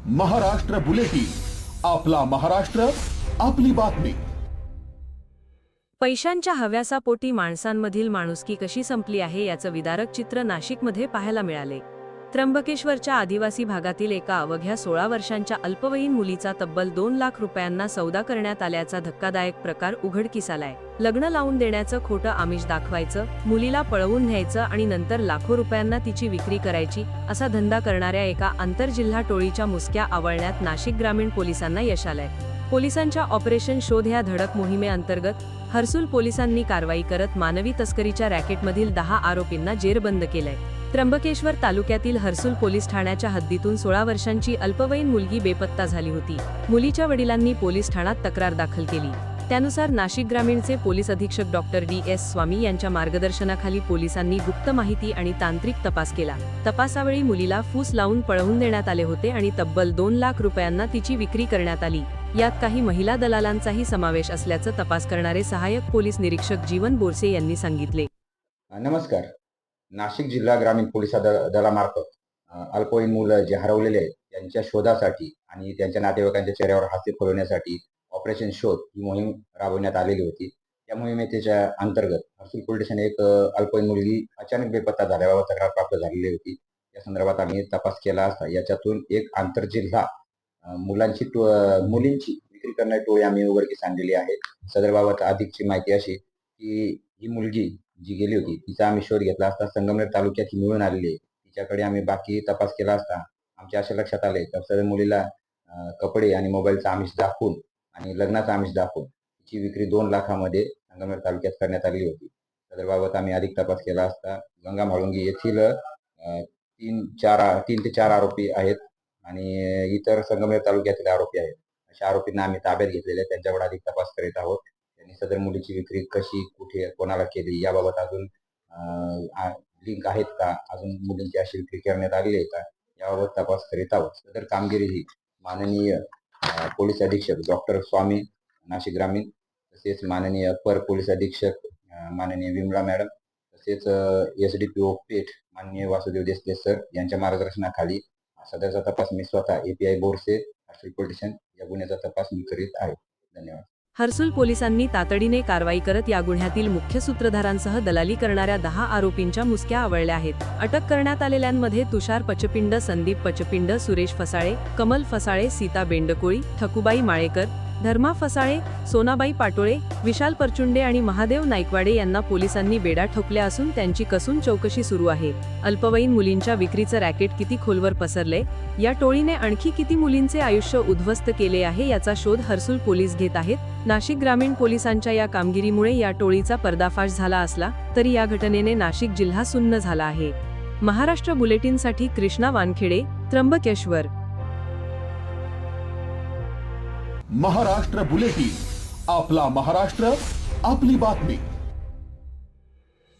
Maharashtra bulletin, आपला महाराष्ट्र, आपली बातमी। पैशांच्या हव्यासापोटी माणसांमधील माणुसकी कशी संपली आहे याचं विदारक चित्र नाशिकमध्ये पाहायला मिळाले। त्र्यंबकेश्वरच्या आदिवासी भागातील एका अवघ्या 16 वर्षांच्या अल्पवयीन मुलीचा तब्बल 2 लाख रुपयांना सौदा करण्यात आल्याचा धक्कादायक प्रकार उघडकीस आलाय। लग्न लावून देण्याचं खोटं आमिष दाखवायचं, मुलीला पळवून न्यायचं आणि नंतर लाखो रुपयांना तिची विक्री करायची असा धंदा करणाऱ्या एका आंतरजिल्हा टोळीच्या मुसक्या आवळण्यात नाशिक ग्रामीण पोलिसांना यश आलंय। पोलिसांच्या ऑपरेशन शोध या धडक मोहिमेअंतर्गत हर्सुल पोलिसांनी कारवाई करत मानवी तस्करीच्या रॅकेटमधील 10 आरोपींना जेरबंद केलंय। त्र्यंबकेश्वर तालुक्यातील हर्सुल पोलीस ठाण्याच्या हद्दीतून 16 वर्षांची अल्पवयीन मुलगी बेपत्ता झाली होती। मुलीच्या वडिलांनी पोलीस ठाण्यात तक्रार दाखल केली। त्यानुसार नाशिक ग्रामीणचे पोलीस अधीक्षक डॉक्टर DS स्वामी यांच्या मार्गदर्शनाखाली पोलिसांनी गुप्त माहिती आणि तांत्रिक तपास केला। तपासावेळी मुलीला फूस लावून पळवून देण्यात आले होते आणि तब्बल 2 लाख रुपयांना तिची विक्री करण्यात आली। यात काही महिला दलालांचाही समावेश असल्याचं तपास करणारे सहाय्यक पोलीस निरीक्षक जीवन बोरसे यांनी सांगितले। नमस्कार। नाशिक जिल्हा ग्रामीण पोलीस दलामार्फत अल्पवयीन मुलं जे हरवलेले आहेत त्यांच्या शोधासाठी आणि त्यांच्या नातेवाईकांच्या चेहऱ्यावर हास्य फुलवण्यासाठी ऑपरेशन शोध ही मोहीम राबवण्यात आलेली होती। या मोहिमेच्या अंतर्गत हर्सुल पोलीस स्टेशन एक अल्पवयीन मुलगी अचानक बेपत्ता झाल्याबाबत तक्रार प्राप्त झालेली होती। या संदर्भात आम्ही तपास केला असता याच्यातून एक आंतरजिल्हा मुलींची विक्री करणारी टोळी आम्ही उघडकीस आणलेली आहे। सदरबाबत अधिकची माहिती अशी की ही मुलगी जी गेली होती तिचा आम्ही शोध घेतला असता संगमनेर तालुक्यात मिळून आलेली आहे। तिच्याकडे आम्ही बाकी तपास केला असता आमच्या अशा लक्षात आले तर सदर मुलीला कपडे आणि मोबाईलचा आमिष दाखवून आणि लग्नाचा आमिष दाखवून तिची विक्री 2 लाखामध्ये संगमनेर तालुक्यात करण्यात आली होती। सदरबाबत आम्ही अधिक तपास केला असता गंगा म्हाळुंगी येथील 3 ते 4 आरोपी आहेत आणि इतर संगमनेर तालुक्यातील आरोपी आहेत। अशा आरोपींना आम्ही ताब्यात घेतलेले, त्यांच्याकडे अधिक तपास करीत आहोत। त्यांनी सदर मुलीची विक्री कशी, कुठे, कोणाला केली याबाबत अजून लिंक आहेत का, अजून मुलींची अशी विक्री करण्यात आली आहे का याबाबत तपास करीत आहोत। सदर कामगिरी ही माननीय पोलीस अधीक्षक डॉक्टर स्वामी नाशिक ग्रामीण, तसेच माननीय अपर पोलीस अधीक्षक माननीय विमला मॅडम, तसेच SDPO पेठ माननीय वासुदेव देसले सर यांच्या मार्गदर्शनाखाली सदरचा तपास मी स्वतः API Borse Harsul police station या गुन्ह्याचा तपास मी करीत आहे। धन्यवाद। हर्सुल पोलिसांनी तातडीने कारवाई करत या गुन्ह्यातील मुख्य सूत्रधारांसह दलाली करणाऱ्या 10 आरोपींच्या मुसक्या आवळल्या आहेत। अटक करण्यात आलेल्यांमध्ये तुषार पचपिंड, संदीप पचपिंड, सुरेश फसाळे, कमल फसाळे, सीता बेंडकोळी, ठकुबाई माळेकर, धर्मा फसाळे, सोनाबाई पाटोळे, विशाल परचुंडे आणि महादेव नाईकवाडे यांना पोलिसांनी बेडा ठोकल्या असून त्यांची कसून चौकशी सुरू आहे। अल्पवयीन मुलींच्या विक्रीचं रॅकेट किती खोलवर पसरले, या टोळीने आणखी किती मुलींचे आयुष्य उद्ध्वस्त केले आहे याचा शोध हर्सुल पोलीस घेत आहेत। नाशिक ग्रामीण पोलिसांच्या या कामगिरीमुळे या टोळीचा पर्दाफाश झाला असला तरी या घटनेने नाशिक जिल्हा सुन्न झाला आहे। महाराष्ट्र बुलेटिनसाठी कृष्णा वानखेडे, त्र्यंबकेश्वर। महाराष्ट्र बुलेटिन, आपला महाराष्ट्र, आपली बातमी।